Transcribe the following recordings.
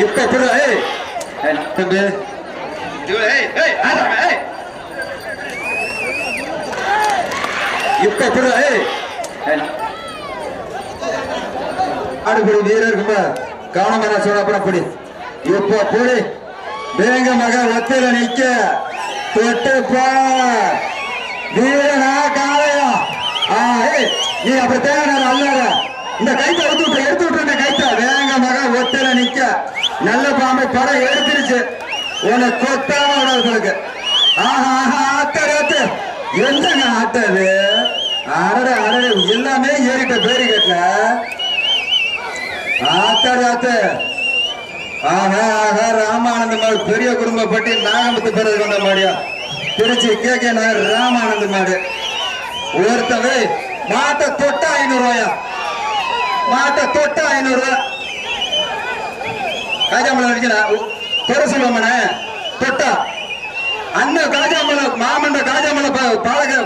இப்ப எப்படி தம்பி இப்ப எப்படி ஆடுபடி வீரர் ரொம்ப கவனமான சோழப்பட படி இப்ப போடி வேங்க மக ஒத்தையில நிக்க தொட்டு போ வீரனா காளையா நீ அப்படி தேவை அல்லாத இந்த கைத்தை எடுத்து விட்டு கைத்த வேங்க மக ஒத்தையில நிக்க நல்ல பாம்பு படம் எடுத்துருச்சு உனக்கு கொத்தாம விடாது ஆஹா ஆத்த என்னங்க ஆட்டது அடட அடட எல்லாமே ஏறிட்ட பேரு கேட்கல ஆத்த ஆஹா ஆஹா ராமானந்த பெரிய குடும்பப்பட்டி நாகம்பத்து பிறகு கொண்ட மாடியா திருச்சி கே நகர் ராமானந்த மாடு ஒருத்தவே மாட்டை தொட்டா 500 ரூபாயா மாட்டை தொட்டா 500 ரூபாய் காஜாமலை அடிச்சா தொட சொல்லுவாமண்ணே தொட்டா அண்ணன் காஜாமலை மாமன்ற காஜாமலை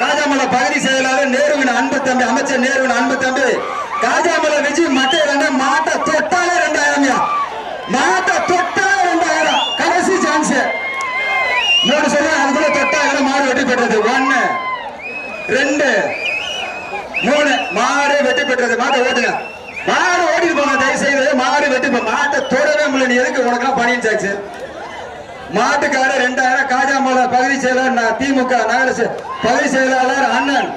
காஜாமலை பகுதி செயலாளர் நேருவின் அன்பு தம்பி அமைச்சர் நேருவின் அன்பு தம்பி காஜாமலை விஜய் மட்டை மாட்டை தொட்டாலே 2000 மாட்டை தொட்டாலே 2000 கடைசி சான்ஸ் 3 சொல்ல அதுக்குள்ள தொட்டாயிரம் மாடு வெட்டி பெற்றது 1 2 3 மாடு வெட்டி பெற்றது மாட்டை ஓட்டுங்க மாடு ஓட்டிட்டு போன தயவு செய்து மாடு வெட்டி மாட்டை தொடவே முடியல நீ எதுக்கு உனக்கெல்லாம் பணியின் சாச்சு மாட்டுக்கார 2000 காஜாமலை பகுதி செயலாளர் திமுக நகர பகுதி செயலாளர் அண்ணன்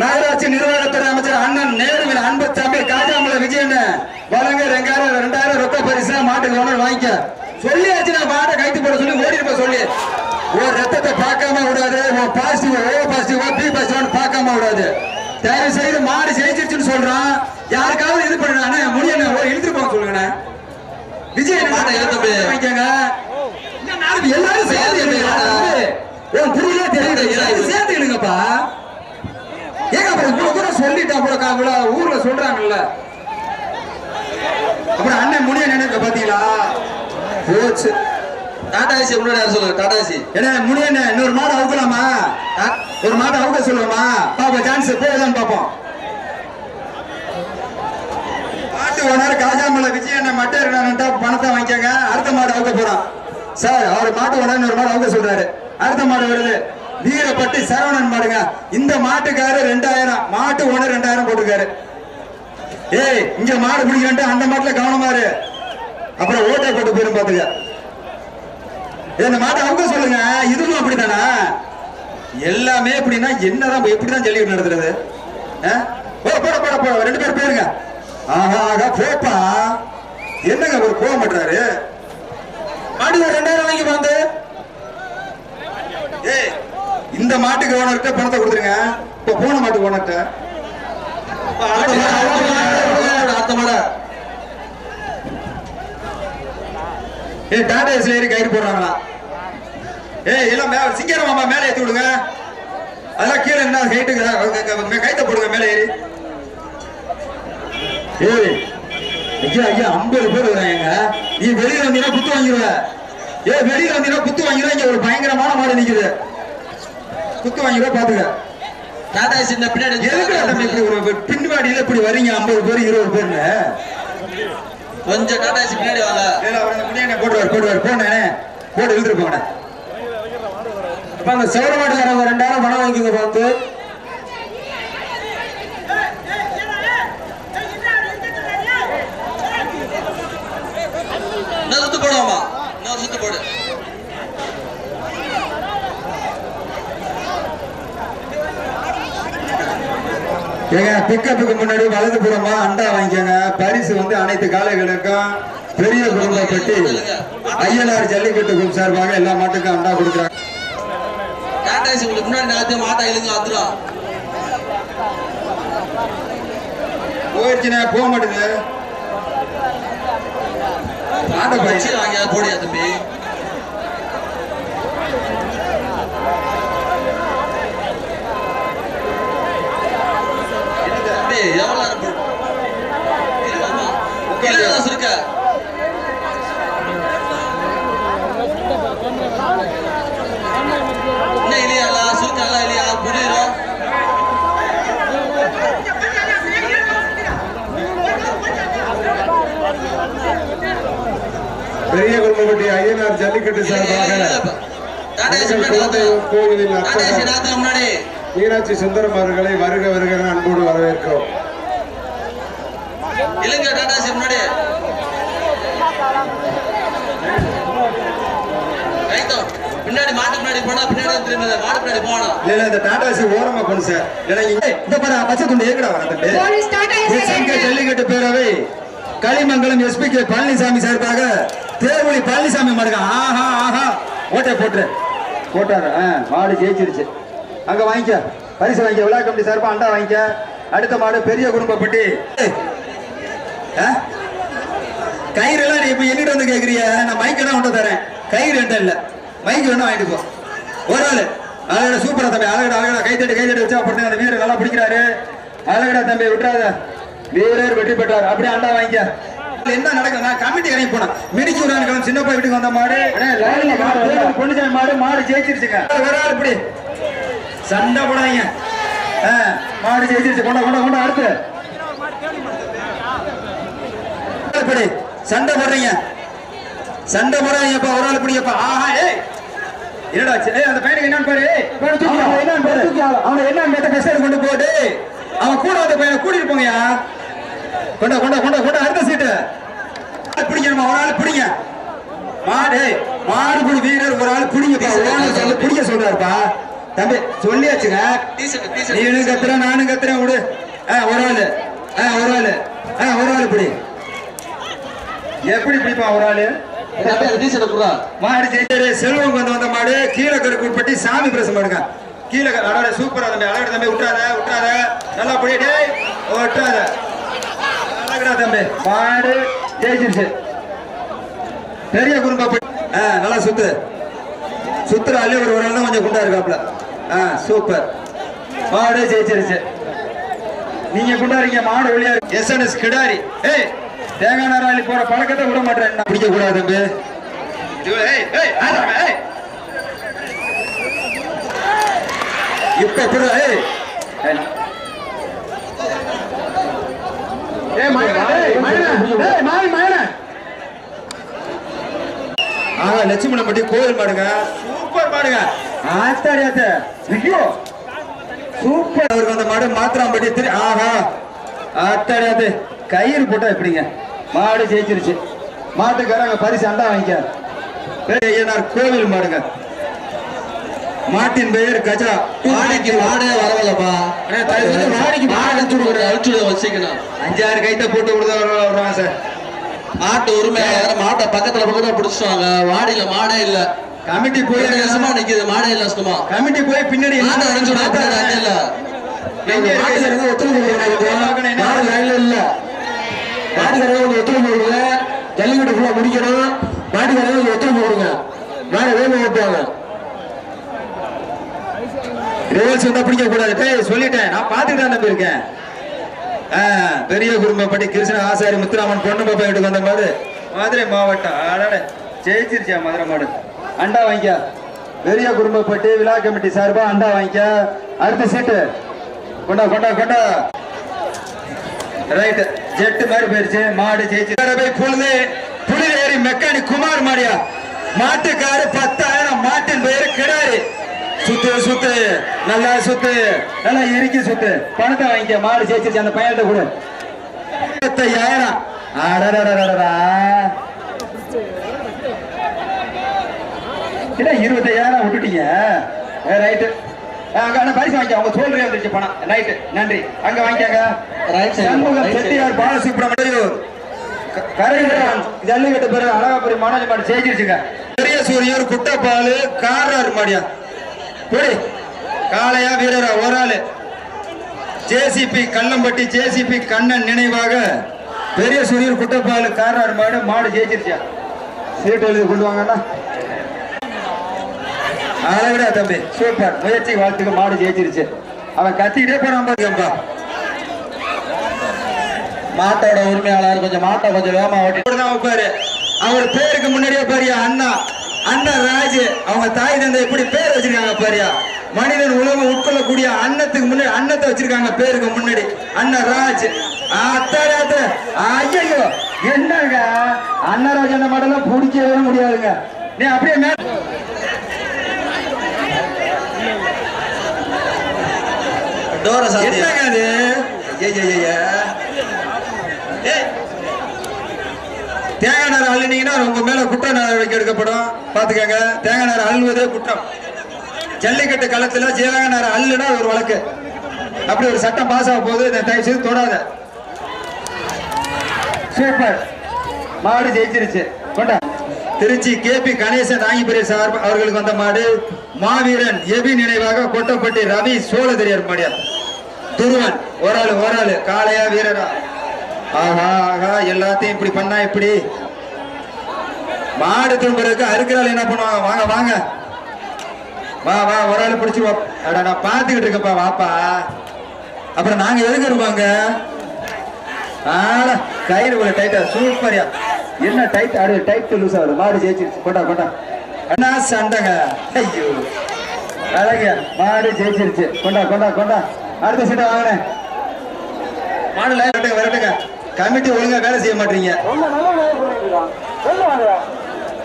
நகராட்சி நிர்வாகத்துறை அமைச்சர் அண்ணன் நேருவின் அன்பு தம்பி காஜாமலை விஜயன் வழங்க 2000 ரொக்க பரிசு மாட்டுக்கு ஒன்று வாங்கிக்க சொல்லியாச்சு நான் மாட்டை கைத்து போட சொல்லி ஓடிருப்ப சொல்லி ஒரு ரத்தத்தை பார்க்காம விடாது positive O positive B positive பார்க்காம விடாது தயவு செய்து மாடு ஜெயிச்சிருச்சுன்னு சொல்றான் யாருக்காவது இது பண்ணானே முடியல இழுத்துட்டு போக சொல்லுங்க விஜய் மாட்டை எழுத்து வாங்கிக்கங்க எல்லாரும் சேர்ந்து புரியல தெரியுது சேர்ந்து இழுங்கப்பா ஏங்க அப்புறம் இவ்வளவு கூட சொல்லிட்டா கூட ஊர்ல சொல்றாங்கல்ல அப்புறம் அண்ணன் முடிய நினைக்க பாத்தீங்களா போச்சு டாடாசி முன்னாடி சொல்லுங்க டாடாசி என்ன முடியண்ணே இன்னொரு மாடு அவுக்கலாமா ஒரு மாடு அவுக்க சொல்லுவோமா பாப்பா சான்ஸ் போதான் பாப்போம் மாட்டு ஓனர் காஜாமலை விஜயண்ண மட்டை பணத்தை வாங்கிக்கங்க அடுத்த மாடு அவுக்க போறான் சார் அவர் மாட்டு ஓனர் இன்னொரு மாடு அவுக்க சொல்றாரு அடுத்த மாடு வருது வீரப்பட்டி சரவணன் மாடுங்க இந்த மாட்டுக்காரு 2000 மாட்டு ஓனர் 2000 போட்டுருக்காரு ஏய் இங்க மாடு பிடிக்கிறேன் அந்த மாட்டுல கவனமாரு அப்புறம் ஓட்டை போட்டு போயிரும் பாத்துக்க இந்த மாட்டை அவங்க சொல்லுங்க இதுவும் அப்படித்தானா எல்லாமே எப்படின்னா என்னதான் எப்படிதான் ஜல்லிக்கட்டு நடத்துறது போட போட போட 2 பேர் போயிருங்க ஆஹா போப்பா என்னங்க ஒரு கோவம் பண்றாரு மாடு 2000 வாங்கி வந்து ஏய் இந்த மாட்டுக்கு ஓனர்கிட்ட பணத்தை கொடுத்துருங்க இப்ப போன மாட்டுக்கு ஓனர்கிட்ட அடுத்த மாட ஏ டாடா ஏசில ஏறி கயிறு போடுறாங்களா ஏய் எல்லாம் சிங்கரம் மாமா மேலே ஏற்றி விடுங்க அதெல்லாம் கீழே என்ன கைட்டுங்க கைத்த போடுங்க மேலே ஏறி ஏய் ஐயா ஐயா 50 பேர் வராங்க நீ வெளியில வந்தீங்கன்னா குத்து வாங்கிடுவ வெளியில வந்தீங்கன்னா குத்து வாங்கிடுவ இங்க ஒரு பயங்கரமான மாடு நிக்குது குத்து வாங்கிடுவ பாத்துக்க டாடாசி இந்த பின்னாடி எதுக்கு பின்வாடியில இப்படி வரீங்க 50 பேர் 20 பேர்னு கொஞ்சம் டாடாசி பின்னாடி வாங்க போடுவார் போனே போட்டு இழுத்துட்டு போங்க அப்ப அந்த சௌரமாட்டுக்காரங்க 2000 பணம் வாங்கிக்கோங்க பார்த்து சுத்து போடுவாமா இன்னொரு சுத்து போடு ஏங்க பிக்கப்புக்கு முன்னாடி வலது புறமா அண்டா வாங்கிக்கோங்க பரிசு வந்து அனைத்து காலைகளுக்கும் பெரிய குடும்பப்பட்டி ஐயனார் ஜல்லிக்கட்டு சார்பாக எல்லா மாட்டுக்கும் அண்டா கொடுக்குறாங்க முன்னாடி மாட்டா இழுங்க வந்துடும் போயிடுச்சுன்னா போக மாட்டேங்குது மாட்டை பயிற்சி வாங்க போடியா தம்பி எவ்வளவு சுருக்க என்ன இல்லையா சுருக்க எல்லாம் இல்லையா புரியுறோம் கோவில்பட்டி ஐயனார் ஜல்லிக்கட்டு சார்பாக கோவிலின் அர்ச்சகர் முன்னாடி மீனாட்சி சுந்தரம் அவர்களை வருக வருக என அன்போடு வரவேற்கிறோம். இல்லைங்க டாடாசி முன்னாடி பின்னாடி மாட்டு முன்னாடி போனா பின்னாடி திரும்ப மாட்டு முன்னாடி போகணும். இல்ல இந்த டாடாசி ஓரமா பண்ணு சார். இந்த பாரு பச்சை துண்டு ஏக்கடா வரது ஜல்லிக்கட்டு பேரவை களிமங்கலம் எஸ்பிகே பழனிசாமி சார்பாக தேர்வழி பழனிசாமி மாடுங்க. ஆஹா ஆஹா ஓட்டை போட்டாரு. மாடு ஜெயிச்சிருச்சு. அங்க வாங்கிக்க பரிசு வாங்கிக்க. விழா கமிட்டி சார்பா அண்டா வாங்கிக்க. அடுத்த மாடு பெரிய குடும்பப்பட்டி. கயிறு எல்லாம் நீ இப்ப என்கிட்ட வந்து கேக்குறிய? நான் மைக் எல்லாம் கொண்டு தரேன். கயிறு என்கிட்ட இல்ல. மைக் வேணா வாங்கிட்டு போ. ஒரு ஆளு அழகடா சூப்பரா தம்பி. அழகடா கைத்தட்டி வச்சா போட்டு அந்த வீரர் நல்லா பிடிக்கிறாரு. அழகடா தம்பி விட்டுறாத. வீரர் வெற்றி பெற்றார். அப்படியே அண்டா வாங்கிக்க. என்ன நடக்குது? நான் கமிட்டி இறங்கி போனேன். மிடிக்கு ஒரு சின்னப்பா வீட்டுக்கு வந்த மாடு பொண்ணுச்சாமி மாடு ஜெயிச்சிருச்சுங்க. ஒரு ஆள் இப்படி சண்டை போடாதீங்க. மாடு ஜெயிச்சிருச்சு. கொண்ட அடுத்து இப்படி சண்டை போடுறீங்க. ஒரு ஆள் பிடிப்பா. ஆஹா என்னடா அந்த பையனுக்கு என்னன்னு பாரு. அவனை என்னன்னு பெஸ்ட் கொண்டு போட்டு அவன் கூட வந்த பையனை கூட்டிட்டு போங்கயா. கொண்ட அடுத்த சீட்டு பிடிக்கணுமா? ஒரு ஆள் பிடிங்க. மாடு பிடி வீரர் ஒரு ஆள் பிடிங்க. பிடிக்க சொல்றாருப்பா தம்பி. சொல்லியாச்சுங்க. நீனும் கத்துற நானும் கத்துறேன். விடு. ஒரு ஆள் பிடி. எப்படி பிடிப்பா ஒரு ஆளு? மாடு ஜெயிச்சரு செல்வம் வந்த மாடு கீழே கருக்கு உட்பட்டி சாமி பிரசம் மாடுங்க. கீழே அழகா சூப்பரா தம்பி. அழகா தம்பி விட்டுறாத நல்லா பிடிட்டே விட்டுறாத. அழகா தம்பி மாடு ஜெயிச்சிருச்சு. பெரிய குடும்பப்பட்டி. நல்லா சுத்துற அள்ளி ஒரு ஆள் தான் கொஞ்சம் குண்டா இருக்காப்ல. சூப்பர். மாடு ஜெயிச்சிருச்சு. நீங்க குண்டாறீங்க. மாடு வெளியா எஸ்என்எஸ் கிடாரி. தேங்காய் நாராளி போற பழக்கத்தை விட மாட்டேன். பிடிக்க கூடாது தம்பி. இப்ப லட்சுமணப்பட்டி கோயில் மாடுங்க. சூப்பர் மாடுங்க. சூப்பர். அவருக்கு அந்த மாடு மாத்திராம்பட்டி. ஆஹா ஆத்தாடியாது கயிறு போட்டா எப்படிங்க? மாடு ஜெயிச்சிருச்சு. மாட்டுக்காரங்க பரிசு அண்டா வாங்கிக்க. கோவில் மாடுங்க. மாட்டின் பெயர் கஜா. மாடிக்கு மாடே வரவல்லப்பா. மாடிக்கு மாடு வச்சுக்கணும். 5-6 கைத்த போட்டு வருவாங்க சார். மாட்டு உரிமையாளர் மாட்டை பக்கத்துல பிடிச்சுவாங்க. வாடியில மாடே இல்ல. கமிட்டி போய் சும்மா நிக்குது. மாடே இல்ல சும்மா. கமிட்டி போய் பின்னாடி ஜல்லிக்கட்டு ஃபுல்லா முடிக்கணும். மாட்டுக்காரங்க ஒத்துழைப்பு கொடுங்க. மேல வேலை ஓட்டுவாங்க. ரிவர்ஸ் வந்தா பிடிக்க கூடாது. சொல்லிட்டேன். நான் பாத்துட்டு தான் நம்பி இருக்கேன். பெரிய குடும்பப்பட்டி கிருஷ்ண ஆசாரி முத்துராமன் பொண்ணு பாப்பா வீட்டுக்கு வந்த மாடு மதுரை மாவட்டம். ஜெயிச்சிருச்சா மதுரை மாடு. அண்டா வாங்கிக்க. பெரிய குடும்பப்பட்டி விழா கமிட்டி சார்பா அண்டா வாங்கிக்க. அடுத்த சீட்டு கொண்டா. ரைட். ஜெட்டு மாதிரி போயிருச்சு. மாடு ஜெயிச்சு. புலிவேரி மெக்கானிக் குமார் மாடியா. மாட்டுக்காரு 10,000. மாட்டின் பெயர் கிடாரி. சுத்து நல்லா இறுக்கி சுத்து. பணத்தை வாங்கிக்க. மாடு ஜெயிச்சிருச்சு. அந்த பையன்கிட்ட கூட 25,000. 25,000 விட்டுட்டீங்க. ரைட்டு. பரிசு வாங்கிக்க. அவங்க சொல்றே வந்துருச்சு பணம். ரைட்டு நன்றி. அங்க வாங்கிக்காங்க. செட்டியார் பாலசுப்ரமணியூர் ஜல்லிக்கட்டு பேரு அழகாபுரி மனோஜ் மாடு ஜெயிச்சிருச்சுங்க. பெரிய சூரியூர் குட்டப்பாலு காரார் மாடியா. புடி காளையா வீரரா ஒரு ஆளு. ஜேசிபி கல்லம்பட்டி ஜேசிபி கண்ணன் நினைவாக பெரிய சூரியூர் குட்டப்பாலு காரார் மாடு ஜெயிச்சிருச்சா. சீட்டு எழுதி கொண்டு வாங்கண்ணா. அழகா தம்பி சூப்பர் முயற்சி. வாழ்த்துக்கு. மாடு ஜெயிச்சிருச்சு. அவன் கத்திக்கிட்டே போறான்பா. மாட்டோட உரிமையாளர் கொஞ்சம் மாட்டை கொஞ்சம் வேகமா ஓட்டிதான் வைப்பாரு. அவர் பேருக்கு முன்னாடியே பாரியா அண்ணா ராஜ். அவங்க தாய் தந்தை எப்படி பேர் வச்சிருக்காங்க பாரியா. மனிதன் உலகம் உட்கொள்ளக்கூடிய அன்னத்துக்கு முன்னாடி அன்னத்தை வச்சிருக்காங்க பேருக்கு முன்னாடி. அண்ணா ராஜ். ஐயோ என்னங்க அன்னராஜன மாடெல்லாம் பிடிக்கவே முடியாதுங்க. நீ அப்படியே டோர சாத்தி என்னங்க அது? தேங்காய் நார் அள்ளினீங்கன்னா உங்க மேல குற்ற நடவடிக்கை எடுக்கப்படும். பாத்துக்கங்க, தேங்காய் நார் அள்ளுவதே குற்றம். ஜல்லிக்கட்டு களத்துல தேங்காய் நார் அள்ளுனா ஒரு வழக்கு. அப்படி ஒரு சட்டம் பாஸ் ஆக போது தயவு செய்து தொடாத. சூப்பர், மாடு ஜெயிச்சிருச்சு. கொண்டா. திருச்சி கேபி கணேசன் நாங்கிபுரி சார் அவர்களுக்கு வந்த மாடு மாவீரன் எபி நினைவாக கொட்டப்பட்டி ரவி சோழதெரியார் மாடியா. துருவன் ஒரு ஆளு காளையா வீரரா? ஆஹா ஆஹா, எல்லாத்தையும் இப்படி பண்ணா இப்படி மாடு திரும்புறதுக்கு அறுக்கிறாள் என்ன பண்ணுவாங்க? வாங்க வாங்க வா வா, ஒரு ஆள் பிடிச்சிருவோம். நான் பாத்துக்கிட்டு இருக்கப்பா, வாப்பா. அப்புறம் நாங்க எதுக்கு இருப்பாங்க? கயிறு உள்ள டைட்டா. சூப்பரியா, என்ன டைட் ஆடு, டைட் லூஸ் ஆகுது. மாடு ஜெயிச்சிருச்சு. கொண்டா கொண்டா. அண்ணா சண்டைங்க. ஐயோ அழக, மாடு ஜெயிச்சிருச்சு. கொண்டா கொண்டா கொண்டா. அடுத்த சீட்டை வாங்கினேன். மாடு விரட்டுங்க. கமிட்டி ஒழுங்கா வேலை செய்ய மாட்டீங்க.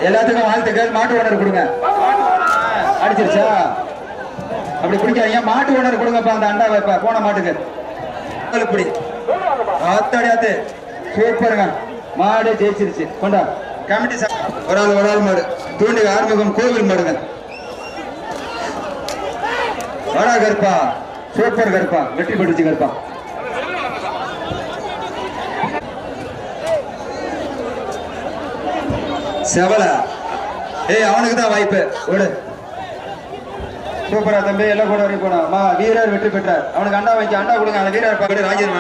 எல்லாத்துக்கும் வாழ்த்துக்கள். மாட்டு ஓனர் கொடுங்க. அடிச்சிருச்சா? அப்படி பிடிக்காதீங்க. மாட்டு ஓனர் கொடுங்கப்பா அந்த அண்டா வைப்ப போன மாட்டுக்கு. இப்படி ஆத்தாடியாத்து. சூப்பருங்க, மாடு ஜெயிச்சிருச்சு. கொண்டா. கமிட்டி ஒரு ஆள் மாடு தூண்டி ஆறுமுகம் கோவில் மாடுங்க. வாடா கருப்பா. சூப்பர் கருப்பா, வெற்றி பெற்றுச்சு கருப்பா. செவல அவனுக்கு தான் வாய்ப்பு. ஓடு. சூப்பரா தம்பி, எல்லாம் கூட வரைக்கும் போனா. வீரர் வெற்றி பெற்றார். அவனுக்கு அண்டா வைக்க. அண்டா கொடுங்க. அந்த வீரர் பக்கத்து ராஜன்.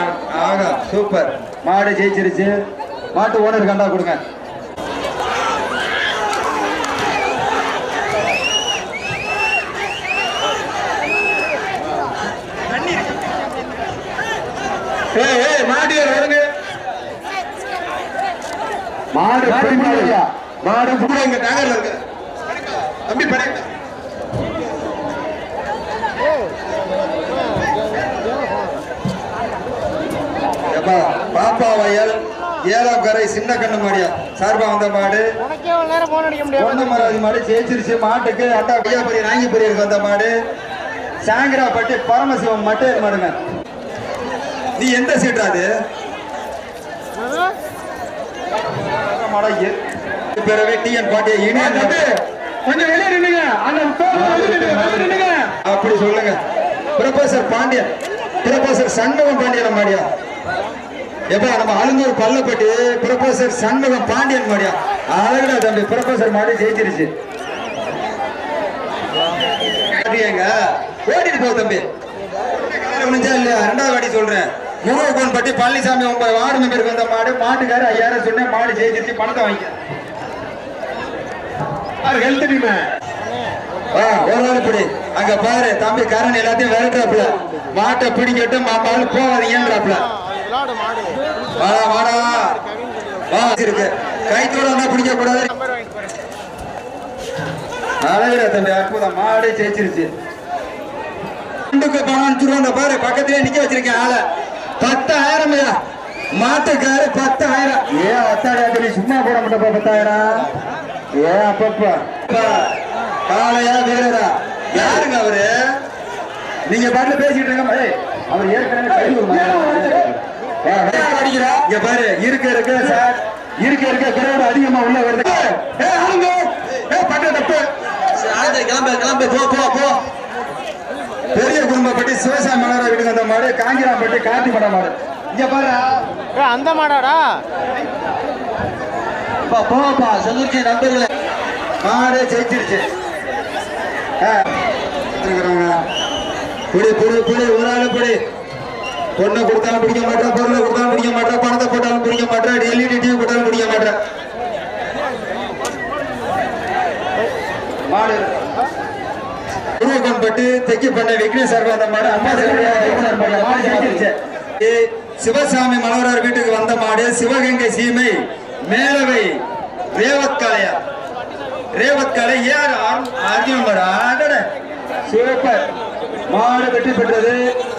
ஆகா சூப்பர், மாடு ஜெயிச்சிருச்சு. மாட்டு ஓனருக்கு அண்டா கொடுங்க. மாடு மாடு இங்க டேங்கர்ல இருக்கு தம்பி. படை பாப்பா வயல் ஏழாம் கரை சின்ன கண்ணு மாடியா சார்பா வந்த மாடு மாடு ஜெயிச்சிருச்சு. மாட்டுக்கு அட்டா பையாபுரி நாங்கிபுரிக்கு வந்த மாடு சாங்கராப்பட்டி பரமசிவம் மட்டும் மாடுங்க. நீ எந்த சீட்டா அது? பிறவே டிஎன் பாட்டிய யூனியன் கொஞ்சம் வெளியே நின்னுங்க. அப்படி சொல்லுங்க. ப்ரொஃபசர் பாண்டியன், ப்ரொஃபசர் சண்முகம் பாண்டியன் மாடியா. எப்ப நம்ம அழுந்தூர் பல்லப்பட்டி ப்ரொஃபசர் சண்முகம் பாண்டியன் மாடியா. அழகுடா தம்பி, ப்ரொஃபசர் மாடி ஜெயிச்சிருச்சு. ஓடிட்டு போ தம்பி. இல்லையா? ரெண்டாவது வாடி சொல்றேன். முருகன் பட்டி பழனிசாமி வார்டு மெம்பருக்கு வந்த மாடு. மாட்டுக்காரு 5000 சொன்ன மாடு ஜெயிச்சிருச்சு. பணத்தை வாங்கிக்க. ஒரு ஆள் பிடி. அங்க பாரு தம்பி, கரண் எல்லாத்தையும் விரட்டுறாப்புல. மாட்டை பிடிக்கட்டு மாப்பால் போவாதீங்கன்றாப்புல. வாடா வா இருக்கு. கைத்தோட பிடிக்க கூடாது. அழகுடா தம்பி, அற்புதம். மாடு ஜெயிச்சிருச்சு. பணம் பாரு, பக்கத்திலே நிக்க வச்சிருக்கேன் ஆள. 10,000 மாட்டுக்காரு 10,000. ஏன் அத்தாடி சும்மா போட மாட்டப்பா 10,000? ஏன் அப்பப்பா காளையா வீரரா? யாருங்க அவரு? நீங்க பாட்டுல பேசிட்டு இருக்க. அவர் ஏற்கனவே அடிக்கிறா. இங்க பாரு, இருக்க சார், இருக்க கிரௌட் அதிகமா உள்ள வருது. பட்ட தப்பு. கிளம்பு போ. பெரிய குடும்பப்பட்டி சிவசாமி மலர வீட்டுக்கு அந்த மாடு. காஞ்சிராம்பட்டி கார்த்தி மட மாடு. இங்க பாரு, அந்த மாடாடா. போப்பா சதுர்த்தி நண்பர்களே, மாடு ஜெயிச்சிருச்சு. புடி ஒரு ஆளு புடி. பொண்ணை கொடுத்தாலும் பிடிக்க மாட்டா, பொருளை கொடுத்தாலும் பிடிக்க மாட்டா, பணத்தை போட்டாலும் பிடிக்க மாட்டா, எல்இடி டிவி போட்டாலும் பிடிக்க மாட்டா. மாடு பட்டு தெக்கி பண்ண விக்னேஸ்வர் வந்த மாடு. மாடு ஜெயிச்சிருச்சு. சிவசாமி மலவரார் வீட்டுக்கு வந்த மாடு. சிவகங்கை சீமை மேலவை ரேவத்காலை ஏஆர் அர்ஜுன் மாடு. சூப்பர், மாடு வெற்றி பெற்றது,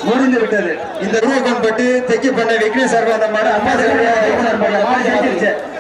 முடிந்து விட்டது. இந்த ரூபன் பட்டு தெக்கி பண்ண விக்னேஸ்வர் வந்த மாடு. மாடு ஜெயிச்சிருச்சு. பரிசு